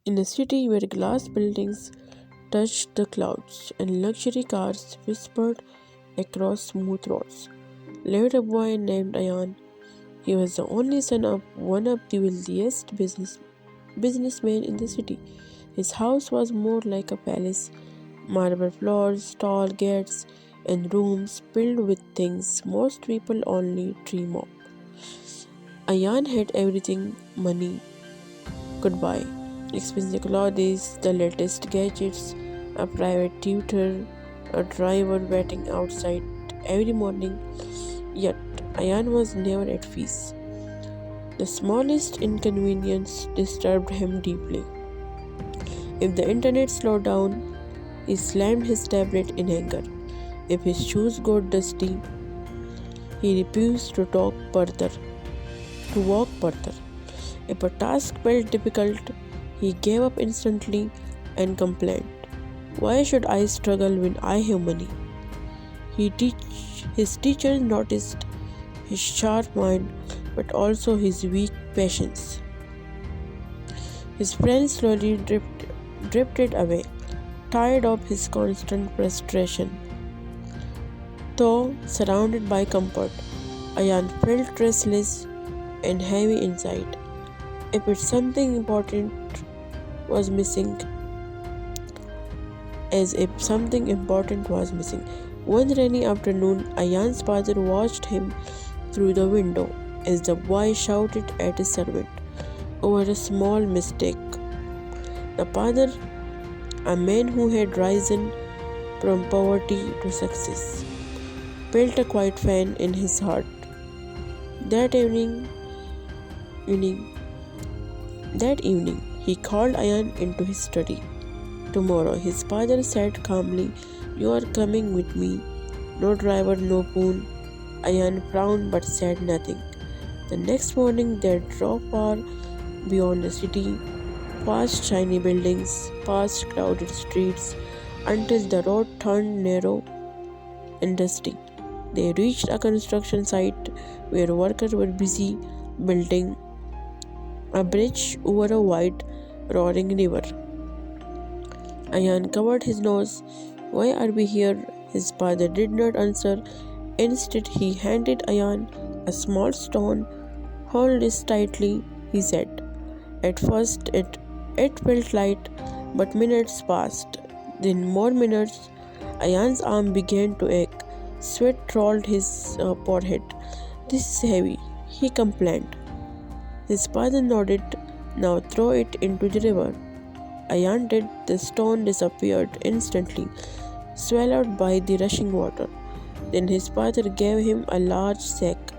In a city where glass buildings touched the clouds and luxury cars whispered across smooth roads, lived a boy named Ayan. He was the only son of one of the wealthiest businessmen in the city. His house was more like a palace, marble floors, tall gates, and rooms filled with things most people only dream of. Ayan had everything money could buy: expensive clothes, the latest gadgets, a private tutor, a driver waiting outside every morning. Yet, Ayan was never at peace. The smallest inconvenience disturbed him deeply. If the internet slowed down, he slammed his tablet in anger. If his shoes got dusty, he refused to walk further. If a task felt difficult, he gave up instantly and complained. Why should I struggle when I have money? His teachers noticed his sharp mind but also his weak patience. His friends slowly drifted away, tired of his constant frustration. Though surrounded by comfort, Ayan felt restless and heavy inside. If it's something important was missing, as if something important was missing. One rainy afternoon, Ayan's father watched him through the window as the boy shouted at his servant over a small mistake. The father, a man who had risen from poverty to success, felt a quiet pain in his heart. That evening, that evening, he called Ayan into his study. Tomorrow, his father said calmly, "You are coming with me. No driver, no pool." Ayan frowned but said nothing. The next morning, they drove far beyond the city, past shiny buildings, past crowded streets, until the road turned narrow and dusty. They reached a construction site where workers were busy building a bridge over a wide, roaring river. Ayan covered his nose. "Why are we here?" His father did not answer. Instead, he handed Ayan a small stone. "Hold this tightly," he said. At first, it felt light, but minutes passed. Then more minutes. Ayan's arm began to ache. Sweat rolled his forehead. "This is heavy," he complained. His father nodded. "Now throw it into the river." Ayan did. The stone disappeared instantly, swallowed by the rushing water. Then his father gave him a large sack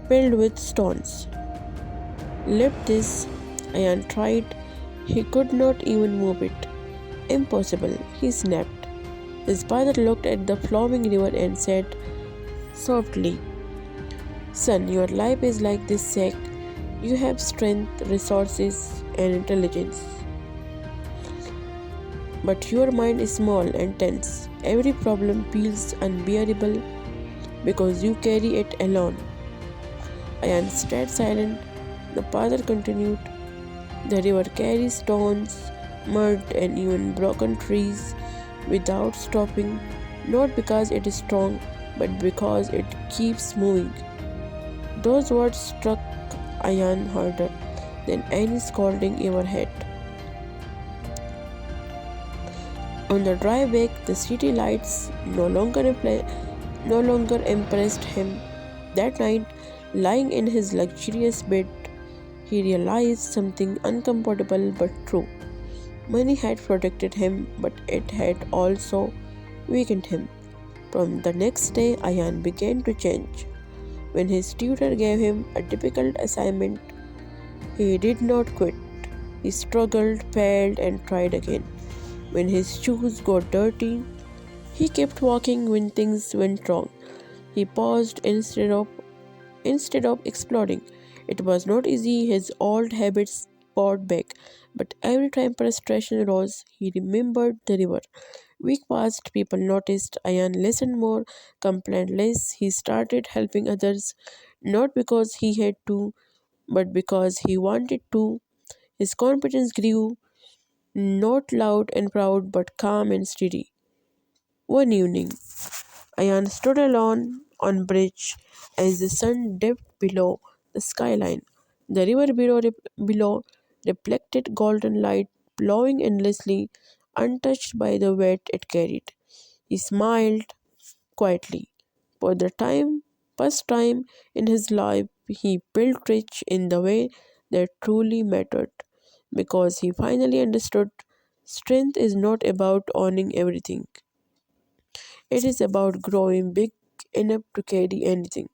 filled with stones. "Lift this." Ayan tried. He could not even move it. "Impossible," he snapped. His father looked at the flowing river and said softly, "Son, your life is like this sack. You have strength, resources, and intelligence. But your mind is small and tense. Every problem feels unbearable because you carry it alone." Ayan stayed silent. The father continued, "The river carries stones, mud, and even broken trees without stopping, not because it is strong, but because it keeps moving." Those words struck Ayan harder than any scolding ever had. On the drive back, the city lights no longer impressed him. That night, lying in his luxurious bed, he realized something uncomfortable but true. Money had protected him, but it had also weakened him. From the next day, Ayan began to change. When his tutor gave him a difficult assignment, he did not quit. He struggled, failed, and tried again. When his shoes got dirty, he kept walking. When things went wrong, he paused instead of exploding. It was not easy. His old habits fought back, but every time frustration rose, he remembered the river. Week passed, people noticed. Ayan listened more, complained less. He started helping others, not because he had to, but because he wanted to. His confidence grew, not loud and proud, but calm and steady. One evening, Ayan stood alone on bridge as the sun dipped below the skyline. The river below reflected golden light, flowing endlessly, untouched by the weight it carried. He smiled quietly. For the first time in his life, he felt rich in the way that truly mattered, because he finally understood strength is not about owning everything. It is about growing big enough to carry anything.